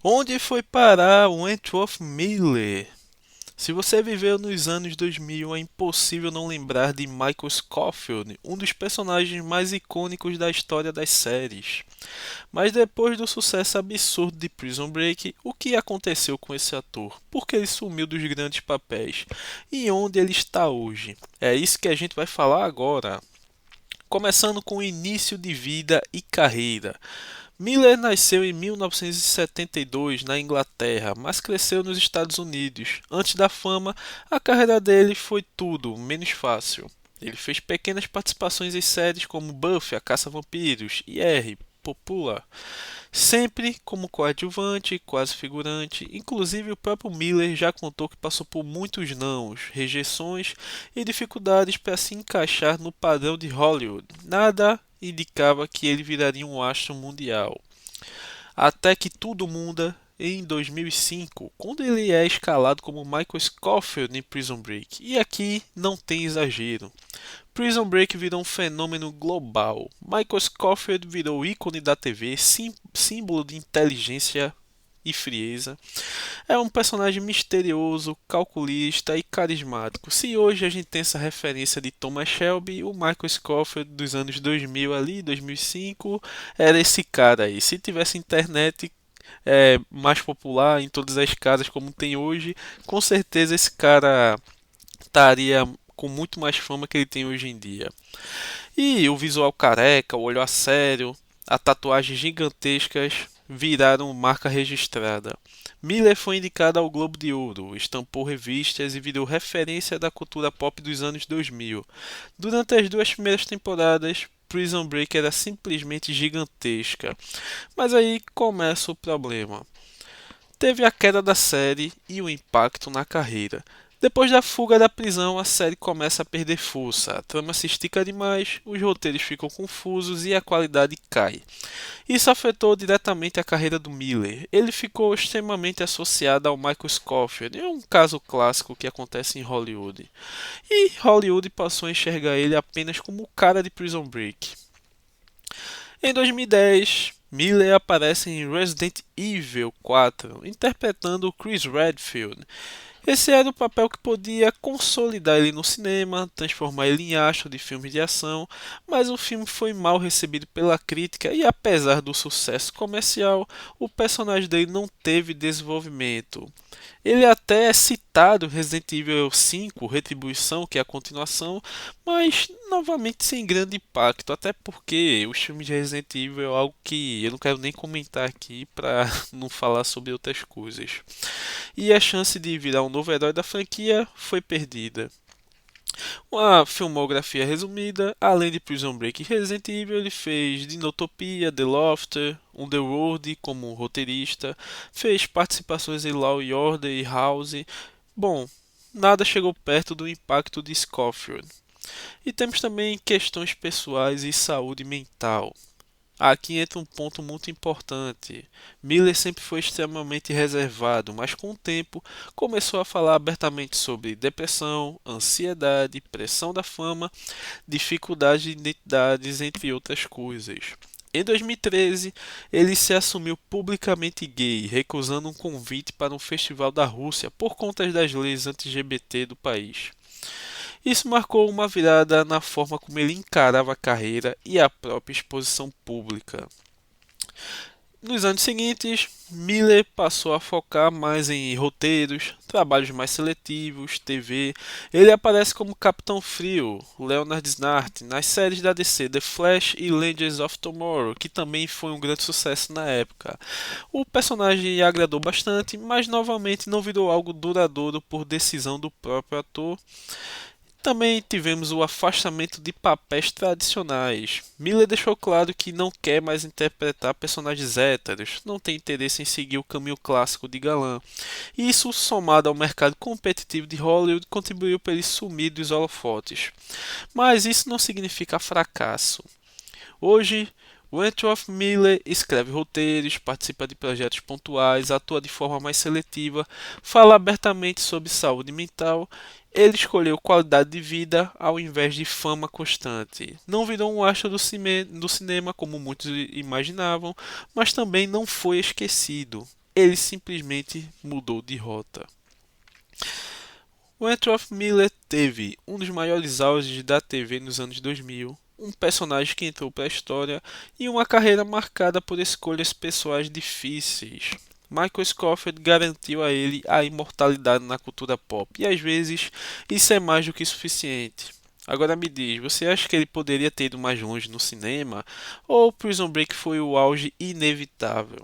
Onde foi parar Wentworth Miller? Se você viveu nos anos 2000, é impossível não lembrar de Michael Scofield, um dos personagens mais icônicos da história das séries. Mas depois do sucesso absurdo de Prison Break, o que aconteceu com esse ator? Por que ele sumiu dos grandes papéis? E onde ele está hoje? É isso que a gente vai falar agora. Começando com o início de vida e carreira. Miller nasceu em 1972 na Inglaterra, mas cresceu nos Estados Unidos. Antes da fama, a carreira dele foi tudo menos fácil. Ele fez pequenas participações em séries como Buffy, a Caça-Vampiros e R. Popular, sempre como coadjuvante, quase figurante. Inclusive, o próprio Miller já contou que passou por muitos nãos, rejeições e dificuldades para se encaixar no padrão de Hollywood. Nada indicava que ele viraria um astro mundial. Até que tudo muda em 2005, quando ele é escalado como Michael Scofield em Prison Break. E aqui não tem exagero. Prison Break virou um fenômeno global. Michael Scofield virou ícone da TV, símbolo de inteligência e frieza. É um personagem misterioso, calculista e carismático. Se hoje a gente tem essa referência de Thomas Shelby, o Michael Scofield dos anos 2000 ali, 2005, era esse cara aí. Se tivesse internet mais popular em todas as casas como tem hoje, com certeza esse cara estaria com muito mais fama que ele tem hoje em dia. E o visual careca, o olho a sério, a tatuagens gigantescas viraram marca registrada. Miller foi indicado ao Globo de Ouro, estampou revistas e virou referência da cultura pop dos anos 2000. Durante as duas primeiras temporadas, Prison Break era simplesmente gigantesca. Mas aí começa o problema. Teve a queda da série e o impacto na carreira. Depois da fuga da prisão, a série começa a perder força, a trama se estica demais, os roteiros ficam confusos e a qualidade cai. Isso afetou diretamente a carreira do Miller. Ele ficou extremamente associado ao Michael Scofield, é um caso clássico que acontece em Hollywood. E Hollywood passou a enxergar ele apenas como o cara de Prison Break. Em 2010, Miller aparece em Resident Evil 4, interpretando Chris Redfield. Esse era o papel que podia consolidar ele no cinema, transformar ele em astro de filmes de ação, mas o filme foi mal recebido pela crítica e, apesar do sucesso comercial, o personagem dele não teve desenvolvimento. Ele até é citado em Resident Evil 5, Retribuição, que é a continuação, mas novamente sem grande impacto, até porque os filmes de Resident Evil é algo que eu não quero nem comentar aqui para não falar sobre outras coisas. E a chance de virar um novo herói da franquia foi perdida. Uma filmografia resumida, além de Prison Break e Resident Evil, ele fez Dinotopia, The Lofter, Underworld como roteirista, fez participações em Law and Order e House. Bom, nada chegou perto do impacto de Scofield. E temos também questões pessoais e saúde mental. Aqui entra um ponto muito importante. Miller sempre foi extremamente reservado, mas com o tempo começou a falar abertamente sobre depressão, ansiedade, pressão da fama, dificuldade de identidades, entre outras coisas. Em 2013, ele se assumiu publicamente gay, recusando um convite para um festival da Rússia por conta das leis anti-LGBT do país. Isso marcou uma virada na forma como ele encarava a carreira e a própria exposição pública. Nos anos seguintes, Miller passou a focar mais em roteiros, trabalhos mais seletivos, TV. Ele aparece como Capitão Frio, Leonard Snart, nas séries da DC The Flash e Legends of Tomorrow, que também foi um grande sucesso na época. O personagem agradou bastante, mas novamente não virou algo duradouro por decisão do próprio ator. Também tivemos o afastamento de papéis tradicionais. Miller deixou claro que não quer mais interpretar personagens héteros, não tem interesse em seguir o caminho clássico de galã. E isso, somado ao mercado competitivo de Hollywood, contribuiu para ele sumir dos holofotes. Mas isso não significa fracasso. Hoje, Wentworth Miller escreve roteiros, participa de projetos pontuais, atua de forma mais seletiva, fala abertamente sobre saúde mental. Ele escolheu qualidade de vida ao invés de fama constante. Não virou um astro do cinema como muitos imaginavam, mas também não foi esquecido. ele simplesmente mudou de rota. Wentworth Miller teve um dos maiores auges da TV nos anos 2000, um personagem que entrou para a história e uma carreira marcada por escolhas pessoais difíceis. Michael Scofield garantiu a ele a imortalidade na cultura pop, e às vezes isso é mais do que suficiente. Agora me diz, você acha que ele poderia ter ido mais longe no cinema? Ou Prison Break foi o auge inevitável?